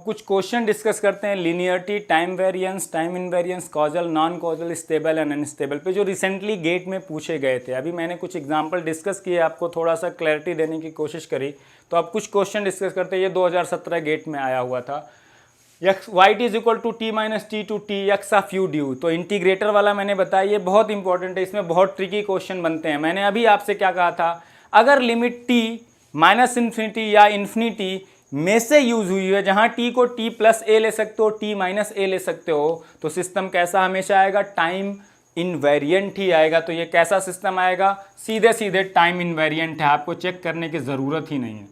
कुछ question discuss करते हैं linearity, time variance, time invariance, causal, non causal, stable and unstable पे जो रिसेंटली गेट में पूछे गए थे। अभी मैंने कुछ एग्जांपल डिस्कस किए, आपको थोड़ा सा क्लैरिटी देने की कोशिश करी। तो अब कुछ क्वेश्चन डिस्कस करते हैं। ये 2017 गेट में आया हुआ था। Y t is equal to t minus t to t x of u due. तो इंटीग्रेटर वाला मैंने बताया, ये बहुत इंपॉर्टेंट है, इसमें बहुत ट्रिकी क्वेश्चन बनते हैं। मैंने अभी आपसे क्या कहा था, अगर लिमिट टी माइनस इन्फिनिटी या इन्फिनिटी में से यूज हुई है, जहां टी को टी प्लस ए ले सकते हो, टी माइनस ए ले सकते हो, तो सिस्टम कैसा हमेशा आएगा, टाइम इनवेरिएंट ही आएगा। तो ये कैसा सिस्टम आएगा, सीधे सीधे टाइम इनवेरिएंट है, आपको चेक करने की जरूरत ही नहीं है।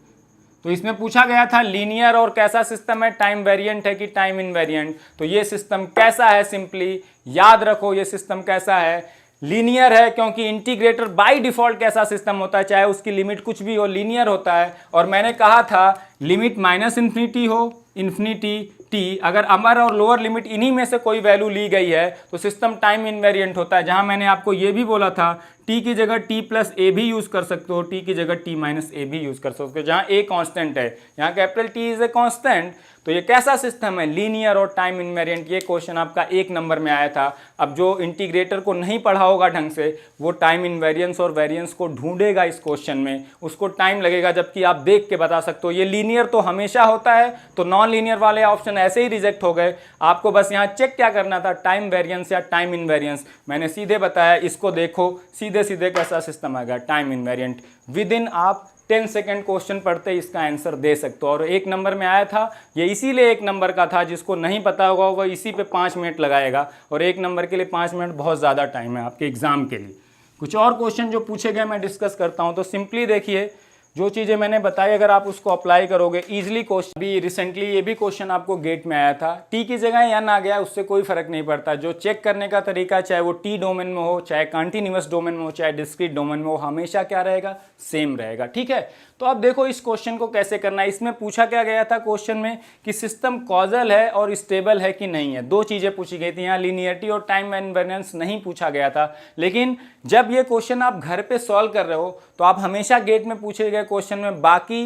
तो इसमें पूछा गया था लीनियर और कैसा सिस्टम है, टाइम वेरिएंट है कि टाइम इनवेरिएंट। तो ये सिस्टम कैसा है, सिंपली याद रखो ये सिस्टम कैसा है, लीनियर है, क्योंकि इंटीग्रेटर बाय डिफॉल्ट कैसा सिस्टम होता है, चाहे उसकी लिमिट कुछ भी हो, लीनियर होता है। और मैंने कहा था लिमिट माइनस इन्फिनिटी हो, इन्फिनिटी टी, अगर अपर और लोअर लिमिट इन्हीं में से कोई वैल्यू ली गई है तो सिस्टम टाइम इनवेरिएंट होता है। जहां मैंने आपको ये भी बोला था टी की जगह टी प्लस ए भी यूज कर सकते हो, टी की जगह टी माइनस ए भी यूज कर सकते हो, जहां ए कांस्टेंट है, यहाँ capital T is a constant. तो ये कैसा सिस्टम है, लीनियर और टाइम इनवेरिएंट। ये क्वेश्चन आपका 1 नंबर में आया था। अब जो इंटीग्रेटर को नहीं पढ़ा होगा ढंग से, वो टाइम इनवेरिएंस और वेरिएंस को ढूंढेगा इस क्वेश्चन में, उसको टाइम लगेगा, जबकि आप देख के बता सकते हो। ये लीनियर तो हमेशा होता है, तो नॉन लीनियर वाले ऑप्शन ऐसे ही रिजेक्ट हो गए। आपको बस यहाँ चेक क्या करना था, टाइम वेरिएंस या टाइम इनवेरिएंस। मैंने सीधे बताया, इसको देखो, सीधे सीधे कैसा सिस्टम आएगा, टाइम इनवेरिएंट। विद इन आप 10 सेकेंड क्वेश्चन पढ़ते इसका आंसर दे सकते हो। और 1 नंबर में आया था, ये इसीलिए 1 नंबर का था, जिसको नहीं पता होगा वो इसी पे 5 मिनट लगाएगा। और 1 नंबर के लिए 5 मिनट बहुत ज़्यादा टाइम है आपके एग्जाम के लिए। कुछ और क्वेश्चन जो पूछे गए मैं डिस्कस करता हूँ। तो सिंपली देखिए, जो चीज़ें मैंने बताई अगर आप उसको अप्लाई करोगे इजीली, क्वेश्चन भी रिसेंटली ये भी क्वेश्चन आपको गेट में आया था, टी की जगह एन आ गया, उससे कोई फर्क नहीं पड़ता। जो चेक करने का तरीका है, चाहे वो टी डोमेन में हो, चाहे कंटिन्यूअस डोमेन में हो, चाहे डिस्क्रीट डोमेन में हो, हमेशा क्या रहेगा, सेम रहेगा। ठीक है, तो अब देखो इस क्वेश्चन को कैसे करना है। इसमें पूछा क्या गया था क्वेश्चन में कि सिस्टम कॉजल है और स्टेबल है कि नहीं है, 2 चीजें पूछी गई थी। यहाँ लीनियरिटी और टाइम इनवेरिएंस नहीं पूछा गया था। लेकिन जब ये क्वेश्चन आप घर पे सॉल्व कर रहे हो, तो आप हमेशा गेट में पूछे गए क्वेश्चन में बाकी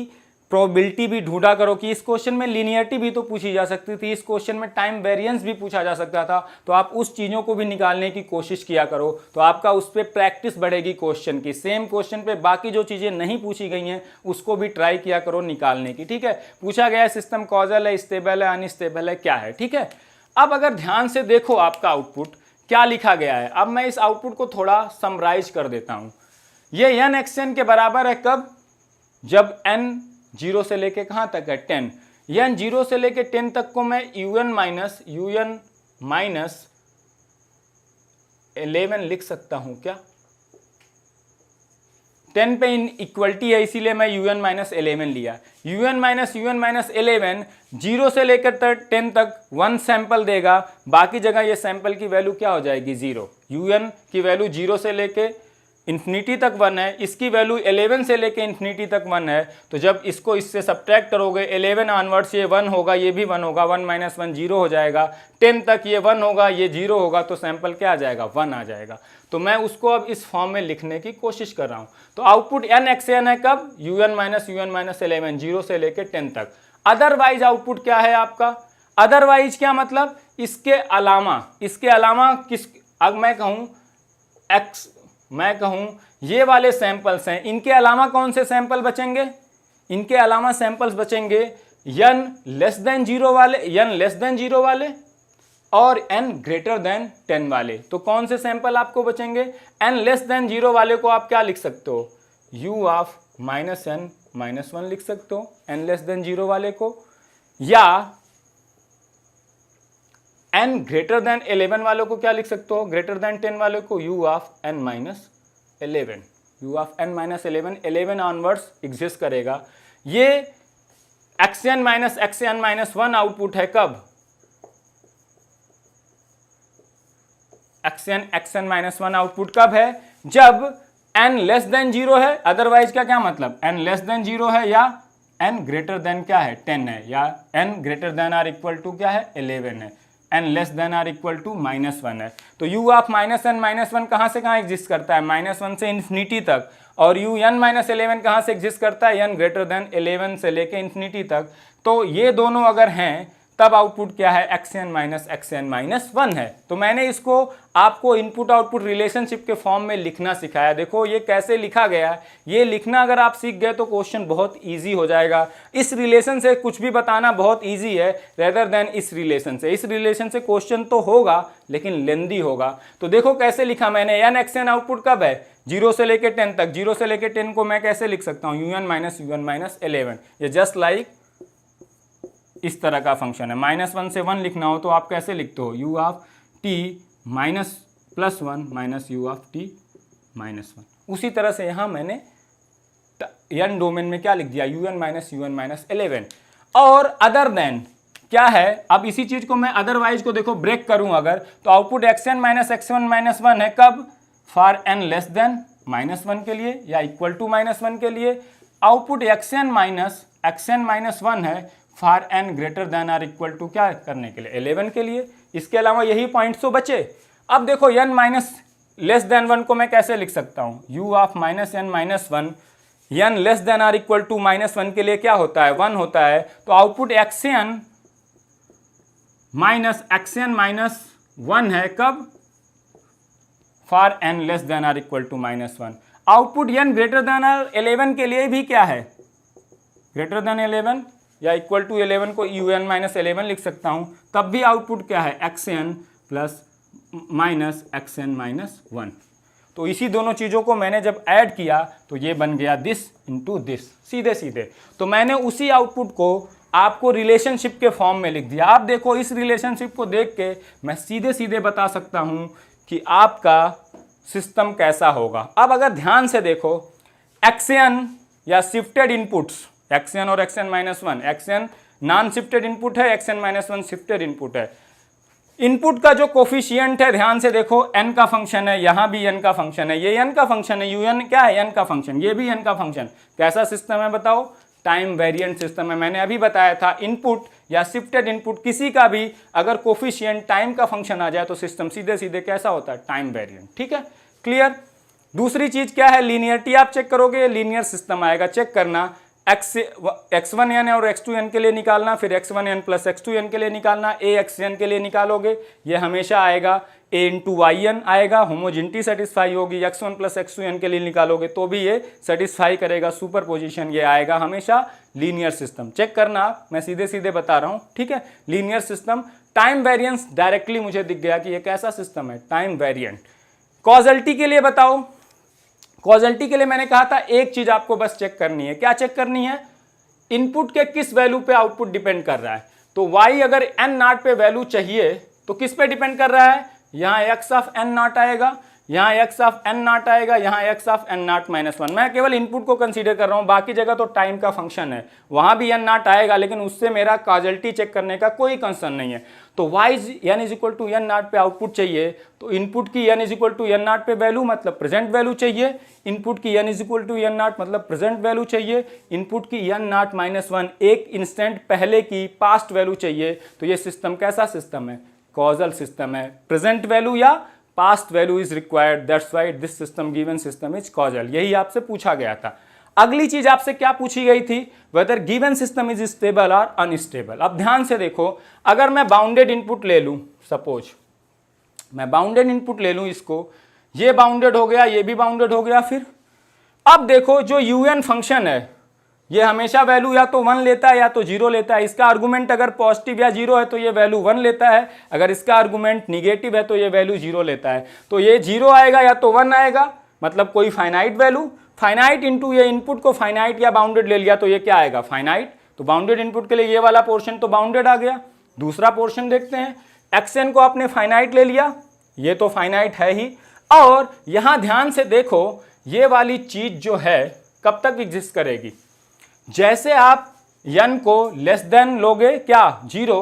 प्रोबेबिलिटी भी ढूंढा करो कि इस क्वेश्चन में लीनियरिटी भी तो पूछी जा सकती थी, इस क्वेश्चन में टाइम वेरिएंस भी पूछा जा सकता था। तो आप उस चीज़ों को भी निकालने की कोशिश किया करो, तो आपका उस पर प्रैक्टिस बढ़ेगी क्वेश्चन की। सेम क्वेश्चन पे बाकी जो चीज़ें नहीं पूछी गई हैं उसको भी ट्राई किया करो निकालने की। ठीक है, पूछा गया है सिस्टम कॉजल है, स्टेबल है, अनस्टेबल है, क्या है। ठीक है, अब अगर ध्यान से देखो आपका आउटपुट क्या लिखा गया है। अब मैं इस आउटपुट को थोड़ा समराइज कर देता हूँ। ये एन एक्स एन के बराबर है कब, जब एन 0 से लेके कहां तक है, 10। एन 0 से लेके 10 तक को मैं un माइनस 11 लिख सकता हूं क्या। 10 पे इक्वलिटी है, इसीलिए मैं un माइनस 11 लिया। un माइनस 11 0 से लेकर 10 तक 1 सैंपल देगा, बाकी जगह ये सैंपल की वैल्यू क्या हो जाएगी, 0। un की वैल्यू 0 से लेके इन्फिनिटी तक 1 है, इसकी वैल्यू 11 से लेके इन्फिनिटी तक 1 है। तो जब इसको इससे सब्ट्रैक्ट करोगे 11 ऑनवर्ड्स, ये 1 होगा, ये भी 1 होगा, 1 माइनस 1 0 हो जाएगा। 10 तक ये 1 होगा, ये 0 होगा, तो सैंपल क्या आ जाएगा, 1 आ जाएगा। तो मैं उसको अब इस फॉर्म में लिखने की कोशिश कर रहा हूं। तो आउटपुट एन एक्स एन है कब, un माइनस 11 0 से लेके 10 तक। अदरवाइज आउटपुट क्या है आपका, अदरवाइज क्या मतलब, इसके अलावा किस, अब मैं कहूं ये वाले सैंपल्स हैं, इनके अलावा कौन से सैंपल बचेंगे, इनके अलावा सैंपल्स बचेंगे n लेस देन 0 वाले और n ग्रेटर देन 10 वाले। तो कौन से सैंपल आपको बचेंगे, n लेस देन 0 वाले को आप क्या लिख सकते हो, u of minus n minus 1 लिख सकते हो n लेस देन 0 वाले को, या n ग्रेटर देन 11 वालों को क्या लिख सकते हो, ग्रेटर देन 10 वाले को u of n minus 11। u of n minus 11 onwards exist करेगा। ये xn minus xn minus 1 output है कब, xn माइनस 1 आउटपुट कब है, जब n लेस देन 0 है। अदरवाइज क्या मतलब, n लेस देन 0 है या n ग्रेटर देन क्या है, 10 है, या n greater than or equal to क्या है, 11 है, n less than or equal to -1 है। तो u ऑफ -n -1 कहां से कहां एग्जिस्ट करता है, -1 से इन्फिनिटी तक, और यू n माइनस 11 कहाँ से एग्जिस्ट करता है, n ग्रेटर देन 11 से लेके इन्फिनिटी तक। तो ये दोनों अगर हैं तब आउटपुट क्या है, xn माइनस xn माइनस 1 है। तो मैंने इसको आपको इनपुट आउटपुट रिलेशनशिप के फॉर्म में लिखना सिखाया। देखो ये कैसे लिखा गया है, ये लिखना अगर आप सीख गए तो क्वेश्चन बहुत इजी हो जाएगा। इस रिलेशन से कुछ भी बताना बहुत इजी है रेदर देन इस रिलेशन से। इस रिलेशन से क्वेश्चन तो होगा लेकिन लेंदी होगा। तो देखो कैसे लिखा मैंने, n xn आउटपुट कब है, 0 से लेके 10 तक। 0 से लेके 10 को मैं कैसे लिख सकता हूँ, un माइनस 11। ये जस्ट लाइक इस तरह का फंक्शन है। -1 से 1 लिखना हो तो आप कैसे लिखते हो, u of t minus plus 1 minus u of t minus 1। उसी तरह से यहाँ मैंने n डोमेन में क्या लिख दिया, un माइनस 11। और अदर देन क्या है, अब इसी चीज को मैं अदरवाइज को देखो ब्रेक करूं अगर, तो output xn minus x1 minus 1 है कब, फॉर n लेस देन -1 के लिए या इक्वल टू -1 के लिए। आउटपुट xn माइनस 1 है for n greater than or equal to क्या करने के लिए, 11 के लिए। इसके अलावा यही पॉइंट्स तो बचे। अब देखो n माइनस लेस देन 1 को मैं कैसे लिख सकता हूँ, u of minus n minus 1, n less than or equal to -1 के लिए क्या होता है, 1 होता है। तो आउटपुट xn माइनस 1 है कब, for n less than or equal to -1। Output n greater than or 11 के लिए भी क्या है, ग्रेटर देन 11 या इक्वल टू 11 को un माइनस 11 लिख सकता हूं, तब भी आउटपुट क्या है, xn plus minus xn minus 1। तो इसी दोनों चीज़ों को मैंने जब ऐड किया तो ये बन गया दिस इंटू दिस, सीधे सीधे। तो मैंने उसी आउटपुट को आपको रिलेशनशिप के फॉर्म में लिख दिया। आप देखो इस रिलेशनशिप को देख के मैं सीधे सीधे बता सकता हूँ कि आपका सिस्टम कैसा होगा। अब अगर ध्यान से देखो, xn या शिफ्टेड इनपुट्स, xn और xn minus 1, xn non shifted input है, xn माइनस 1 शिफ्टेड इनपुट है। इनपुट का जो कोफिशिएंट है ध्यान से देखो, n का फंक्शन है, यहाँ भी n का फंक्शन है, ये n का फंक्शन है, un क्या है, n का फंक्शन, ये भी n का फंक्शन। कैसा सिस्टम है बताओ, टाइम वेरिएंट सिस्टम है। मैंने अभी बताया था इनपुट या शिफ्टेड इनपुट किसी का भी अगर कोफिशिएंट टाइम का फंक्शन आ जाए तो सिस्टम सीधे सीधे कैसा होता है, टाइम वेरिएंट। ठीक है, क्लियर। दूसरी चीज क्या है, लीनियरिटी आप चेक करोगे, लीनियर सिस्टम आएगा, चेक करना। x1n और x2n के लिए निकालना, फिर x1n प्लस x2n के लिए निकालना, axn के लिए निकालोगे, ये हमेशा आएगा a इंटू yn आएगा, होमोजेनिटी सेटिस्फाई होगी। x1 प्लस x2n के लिए निकालोगे तो भी ये सेटिस्फाई करेगा, सुपर पोजिशन ये आएगा हमेशा लीनियर सिस्टम। चेक करना आप, मैं सीधे सीधे बता रहा हूँ। ठीक है, linear system. Time variance directly मुझे दिख गया कि ये कैसा सिस्टम है, टाइम वेरिएंट। कॉजलिटी के लिए बताओ, कॉजलिटी के लिए मैंने कहा था एक चीज आपको बस चेक करनी है। क्या चेक करनी है, इनपुट के किस वैल्यू पे आउटपुट डिपेंड कर रहा है। तो y अगर n नॉट पे वैल्यू चाहिए तो किस पे डिपेंड कर रहा है, यहाँ x ऑफ n नॉट आएगा, यहाँ x ऑफ n नॉट आएगा, यहाँ x of n naught minus 1। मैं केवल इनपुट को कंसीडर कर रहा हूँ, बाकी जगह तो टाइम का फंक्शन है, वहाँ भी n नॉट आएगा, लेकिन उससे मेरा कॉजलिटी चेक करने का कोई कंसर्न नहीं है। तो y n is equal to n naught पे आउटपुट चाहिए तो इनपुट की n is equal to n naught पे वैल्यू मतलब प्रेजेंट वैल्यू चाहिए, इनपुट की n is equal to n naught मतलब प्रेजेंट वैल्यू चाहिए, इनपुट की n नॉट माइनस 1 एक इंस्टेंट पहले की पास्ट वैल्यू चाहिए। तो ये सिस्टम कैसा सिस्टम है, कॉजल सिस्टम है। प्रेजेंट वैल्यू या past value is required, that's why this system given system is causal. यही आपसे पूछा गया था। अगली चीज आपसे क्या पूछी गई थी, weather given system is stable और अनस्टेबल। अब ध्यान से देखो, अगर मैं बाउंडेड इनपुट ले लूं, सपोज मैं बाउंडेड इनपुट ले लूं, इसको ये बाउंडेड हो गया, ये भी बाउंडेड हो गया, फिर अब देखो जो un फंक्शन है ये हमेशा वैल्यू या तो 1 लेता है या तो 0 लेता है। इसका आर्गुमेंट अगर पॉजिटिव या 0 है तो ये वैल्यू 1 लेता है, अगर इसका आर्गुमेंट निगेटिव है तो ये वैल्यू 0 लेता है। तो ये 0 आएगा या तो 1 आएगा, मतलब कोई फाइनाइट वैल्यू, फाइनाइट इंटू ये इनपुट को फाइनाइट या बाउंडेड ले लिया तो ये क्या आएगा, फाइनाइट। तो बाउंडेड इनपुट के लिए ये वाला पोर्शन तो बाउंडेड आ गया। दूसरा पोर्शन देखते हैं, xn को आपने फाइनाइट ले लिया, ये तो फाइनाइट है ही। और यहां ध्यान से देखो, ये वाली चीज जो है कब तक एग्जिस्ट करेगी, जैसे आप n को लेस देन लोगे क्या 0,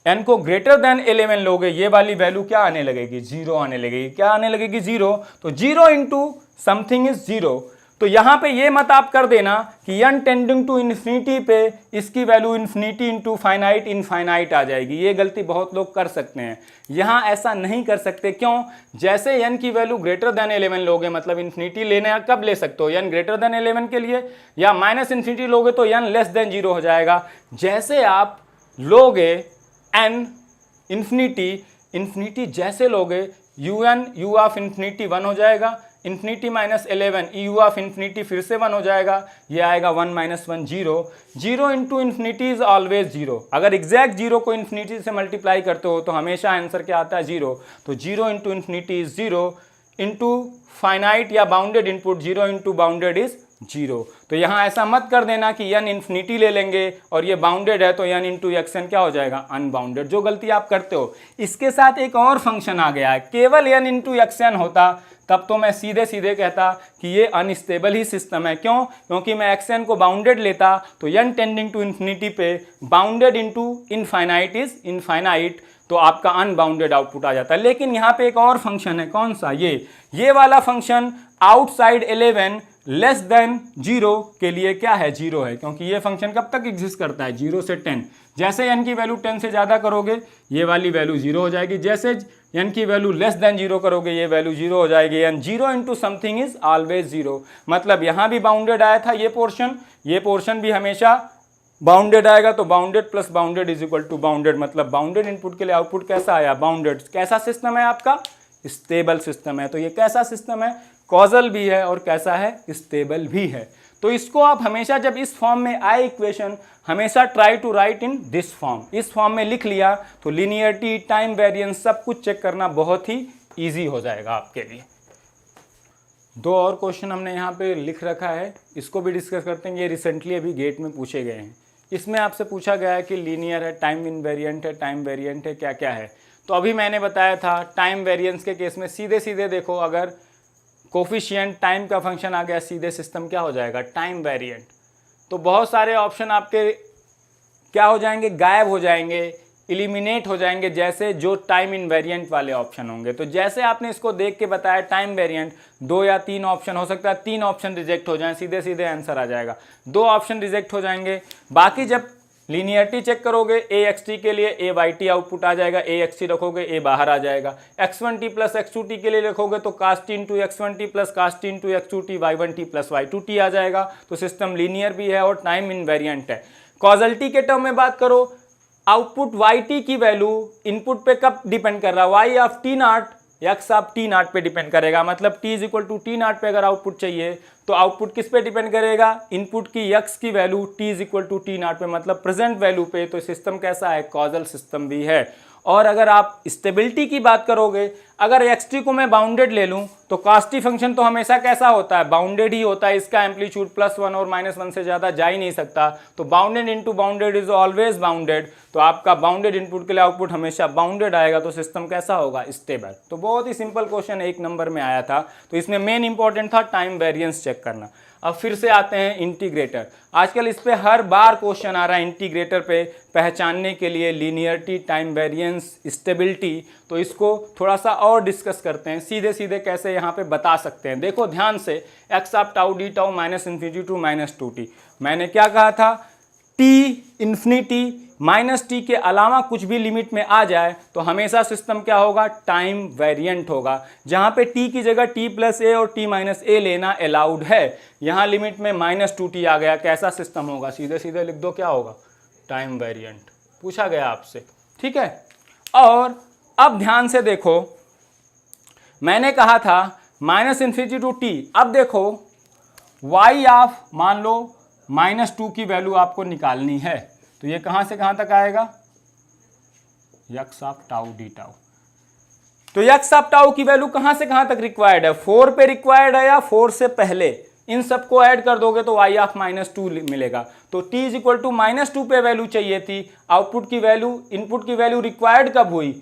n को ग्रेटर देन 11 लोगे, ये वाली वैल्यू क्या आने लगेगी, 0 आने लगेगी। क्या आने लगेगी, 0। तो 0 इंटू समथिंग इज 0, तो यहाँ पे ये मत आप कर देना कि n टेंडिंग टू इन्फिनिटी पे इसकी value infinity into finite infinite आ जाएगी। ये गलती बहुत लोग कर सकते हैं, यहाँ ऐसा नहीं कर सकते। क्यों? जैसे n की वैल्यू ग्रेटर देन 11 लोगे, मतलब इन्फिनिटी लेने कब ले सकते हो, n ग्रेटर देन 11 के लिए, या माइनस इन्फिनिटी लोगे तो n लेस देन 0 हो जाएगा। जैसे आप लोगे n इन्फिनिटी जैसे लोगे u ऑफ इन्फिनिटी 1 हो जाएगा, infinity minus 11 u of infinity फिर से 1 हो जाएगा, ये आएगा 1 minus 1 0। 0 into infinity is always 0। अगर एग्जैक्ट 0 को इन्फिनिटी से मल्टीप्लाई करते हो तो हमेशा आंसर क्या आता है 0। तो 0 into infinity is 0 into finite या bounded input 0 into bounded is 0। तो यहाँ ऐसा मत कर देना कि n इन्फिनिटी ले लेंगे और ये बाउंडेड है तो n इंटू एक्सन क्या हो जाएगा अनबाउंडेड, जो गलती आप करते हो। इसके साथ एक और फंक्शन आ गया है, केवल n इंटू एक्सन होता तब तो मैं सीधे सीधे कहता कि ये अनस्टेबल ही सिस्टम है। क्यों? क्योंकि मैं एक्सन को बाउंडेड लेता तो n टेंडिंग टू इन्फिनिटी पे bounded into infinite is infinite, तो आपका अनबाउंडेड आउटपुट आ जाता है। लेकिन यहाँ पे एक और फंक्शन है, कौन सा? ये वाला फंक्शन आउटसाइड 11 लेस देन 0 के लिए क्या है 0 है, क्योंकि ये फंक्शन कब तक एग्जिस्ट करता है 0 से 10। जैसे n की वैल्यू 10 से ज़्यादा करोगे ये वाली वैल्यू 0 हो जाएगी, जैसे n की वैल्यू लेस देन 0 करोगे ये वैल्यू 0 हो जाएगी। And 0 into something is always 0, मतलब यहाँ भी बाउंडेड आया था ये पोर्शन भी हमेशा बाउंडेड आएगा। तो bounded plus bounded is equal to bounded, मतलब बाउंडेड इनपुट के लिए आउटपुट कैसा आया बाउंडेड। कैसा सिस्टम है आपका? स्टेबल सिस्टम है। तो ये कैसा सिस्टम है? कॉजल भी है और कैसा है? स्टेबल भी है। तो इसको आप हमेशा जब इस फॉर्म में आए इक्वेशन, हमेशा try to write in this form. इस फॉर्म में लिख लिया तो लीनियरिटी, टाइम वेरिएंस सब कुछ चेक करना बहुत ही ईजी हो जाएगा आपके लिए। दो और क्वेश्चन हमने यहाँ पे लिख रखा है, इसको भी डिस्कस करते हैं। ये रिसेंटली अभी गेट में पूछे गए हैं। इसमें आपसे पूछा गया है कि लीनियर है, टाइम इनवेरिएंट है, टाइम वेरिएंट है, क्या क्या है। तो अभी मैंने बताया था टाइम वेरिएंस के केस में सीधे सीधे देखो, अगर कोफिशिएंट टाइम का फंक्शन आ गया सीधे सिस्टम क्या हो जाएगा टाइम वेरिएंट। तो बहुत सारे ऑप्शन आपके क्या हो जाएंगे? गायब हो जाएंगे, इलिमिनेट हो जाएंगे, जैसे जो टाइम इनवेरिएंट वाले ऑप्शन होंगे। तो जैसे आपने इसको देख के बताया टाइम वेरिएंट 2 या 3 ऑप्शन हो सकता है, 3 ऑप्शन रिजेक्ट हो जाएं, सीधे सीधे आंसर आ जाएगा। 2 ऑप्शन रिजेक्ट हो जाएंगे। बाकी जब लीनियरिटी चेक करोगे AXT के लिए AYT आउटपुट आ जाएगा, AXT रखोगे A बाहर आ जाएगा। X1T प्लस X2T के लिए रखोगे तो cast into X1T plus cast into X2T Y1T plus Y2T आ जाएगा। तो सिस्टम लीनियर भी है और टाइम इनवेरिएंट है। कॉजलिटी के टर्म में बात करो, आउटपुट YT की वैल्यू इनपुट पे कब डिपेंड कर रहा है? Y of T0 X of T0 पे डिपेंड करेगा। मतलब T is equal to T0 पे अगर आउटपुट चाहिए तो आउटपुट किस पे डिपेंड करेगा? इनपुट की X की value T is equal to T0 पे, मतलब प्रेजेंट वैल्यू पे। तो सिस्टम कैसा है? कॉजल सिस्टम भी है। और अगर आप स्टेबिलिटी की बात करोगे, अगर XT को मैं बाउंडेड ले लूं तो कास्टी फंक्शन तो हमेशा कैसा होता है? बाउंडेड ही होता है। इसका एम्पलीट्यूड +1 और -1 से ज़्यादा जा ही नहीं सकता। तो bounded into bounded is always bounded. तो आपका बाउंडेड इनपुट के लिए आउटपुट हमेशा बाउंडेड आएगा। तो सिस्टम कैसा होगा? स्टेबल। तो बहुत ही सिंपल क्वेश्चन 1 नंबर में आया था। तो इसमें मेन इंपॉर्टेंट था टाइम वेरिएंस चेक करना। अब फिर से आते हैं इंटीग्रेटर। आजकल इस पे हर बार क्वेश्चन आ रहा है इंटीग्रेटर पे पहचानने के लिए, लीनियरिटी, टाइम वेरिएंस, स्टेबिलिटी। तो इसको थोड़ा सा और डिस्कस करते हैं, सीधे सीधे कैसे यहाँ पे बता सकते हैं। देखो ध्यान से, x of tau d tau -infinity to -2t। मैंने क्या कहा था? t इन्फिनिटी -t के अलावा कुछ भी लिमिट में आ जाए तो हमेशा सिस्टम क्या होगा? टाइम वेरिएंट होगा। जहाँ पे t की जगह t प्लस a और t माइनस a लेना अलाउड है, यहाँ लिमिट में -2t आ गया, कैसा सिस्टम होगा? सीधे सीधे लिख दो, क्या होगा? Time variant. पूछा गया आपसे, ठीक है। और अब ध्यान से देखो, मैंने कहा था -इन्फिनिटी टू t। अब देखो y ऑफ मान लो -2 की वैल्यू आपको निकालनी है, तो ये कहां से कहां तक आएगा? x of tau d tau. तो x ऑफ टाउ की वैल्यू कहां से कहां तक रिक्वायर्ड है? 4 पे रिक्वायर्ड है या 4 से पहले? इन सबको ऐड कर दोगे तो y ऑफ -2 मिलेगा। तो t इज इक्वल टू -2 पे वैल्यू चाहिए थी। आउटपुट की वैल्यू, इनपुट की वैल्यू रिक्वायर्ड कब हुई?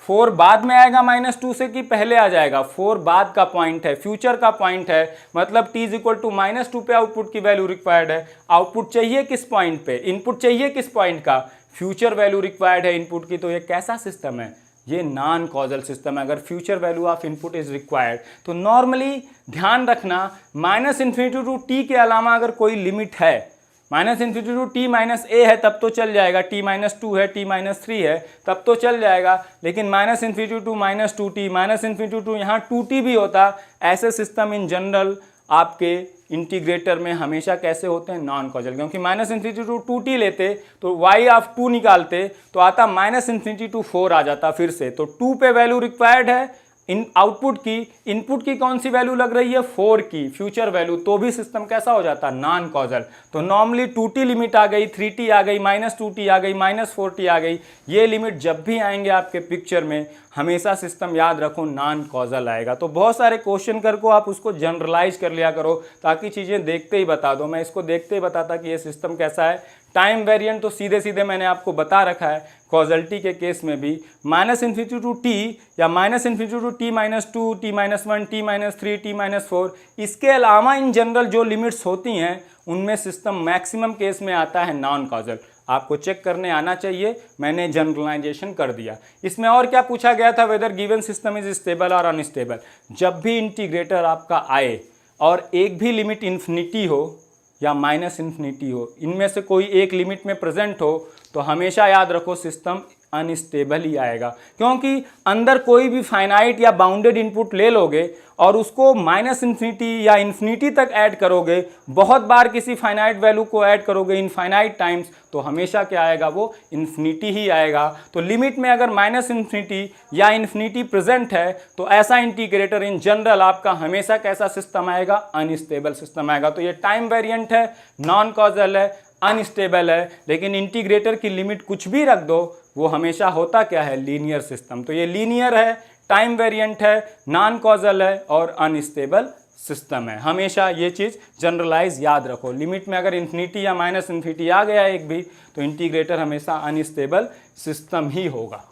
4 बाद में आएगा -2 से कि पहले आ जाएगा? 4 बाद का पॉइंट है, फ्यूचर का पॉइंट है। मतलब t इज इक्वल टू -2 पे आउटपुट की वैल्यू रिक्वायर्ड है। आउटपुट चाहिए किस पॉइंट पे? इनपुट चाहिए किस पॉइंट का? फ्यूचर वैल्यू रिक्वायर्ड है इनपुट की। तो ये कैसा सिस्टम है? ये नॉन कॉजल सिस्टम है। अगर future value of input is required तो नॉर्मली ध्यान रखना -∞ टू t के अलावा अगर कोई लिमिट है, -∞ टू t - a है तब तो चल जाएगा, t - 2 है, t - 3 है तब तो चल जाएगा, लेकिन -∞ टू -2t, -∞ टू यहाँ 2t भी होता, ऐसे सिस्टम इन जनरल आपके इंटीग्रेटर में हमेशा कैसे होते हैं, नॉन कॉजल। क्योंकि -∞ टू 2t लेते तो y ऑफ 2 निकालते तो आता -∞ टू 4 आ जाता फिर से, तो 2 पे वैल्यू रिक्वायर्ड है इन आउटपुट की, इनपुट की कौन सी वैल्यू लग रही है, 4 की फ्यूचर वैल्यू, तो भी सिस्टम कैसा हो जाता, नॉन कॉजल। तो नॉर्मली 2t लिमिट आ गई, 3t आ गई, -2t आ गई, -4t आ गई, ये लिमिट जब भी आएंगे आपके पिक्चर में हमेशा सिस्टम याद रखो नॉन कॉजल आएगा। तो बहुत सारे क्वेश्चन करके आप उसको जनरलाइज कर लिया करो ताकि चीज़ें देखते ही बता दो। मैं इसको देखते ही बताता कि ये सिस्टम कैसा है। टाइम वेरिएंट तो सीधे सीधे मैंने आपको बता रखा है, कॉजल्टी के केस में भी -∞ टू t या -∞ to t - 2, t - 1, t - 3, t - 4, इसके अलावा इन जनरल जो लिमिट्स होती हैं उनमें सिस्टम मैक्सिमम केस में आता है नॉन कॉजल। आपको चेक करने आना चाहिए, मैंने जनरलाइजेशन कर दिया। इसमें और क्या पूछा गया था, weather given system is stable और अनस्टेबल। जब भी इंटीग्रेटर आपका आए और एक भी लिमिट इन्फिनिटी हो या -∞ हो, इनमें से कोई एक लिमिट में प्रेजेंट हो तो हमेशा याद रखो सिस्टम अनस्टेबल ही आएगा। क्योंकि अंदर कोई भी फाइनाइट या बाउंडेड इनपुट ले लोगे और उसको -∞ या इन्फिनिटी तक ऐड करोगे, बहुत बार किसी फाइनाइट वैल्यू को ऐड करोगे इनफाइनाइट टाइम्स, तो हमेशा क्या आएगा, वो इन्फिनिटी ही आएगा। तो लिमिट में अगर -∞ या इन्फिनिटी प्रेजेंट है तो ऐसा इंटीग्रेटर इन जनरल आपका हमेशा कैसा सिस्टम आएगा, अनस्टेबल सिस्टम आएगा। तो ये टाइम वेरिएंट है, नॉन कॉजल है, अनस्टेबल है, लेकिन इंटीग्रेटर की लिमिट कुछ भी रख दो वो हमेशा होता क्या है, लीनियर सिस्टम। तो ये लीनियर है, टाइम वेरिएंट है, नॉन कॉजल है और अनस्टेबल सिस्टम है। हमेशा ये चीज़ जनरलाइज याद रखो। लिमिट में अगर इन्फिनिटी या -∞ आ गया एक भी तो इंटीग्रेटर हमेशा अनस्टेबल सिस्टम ही होगा।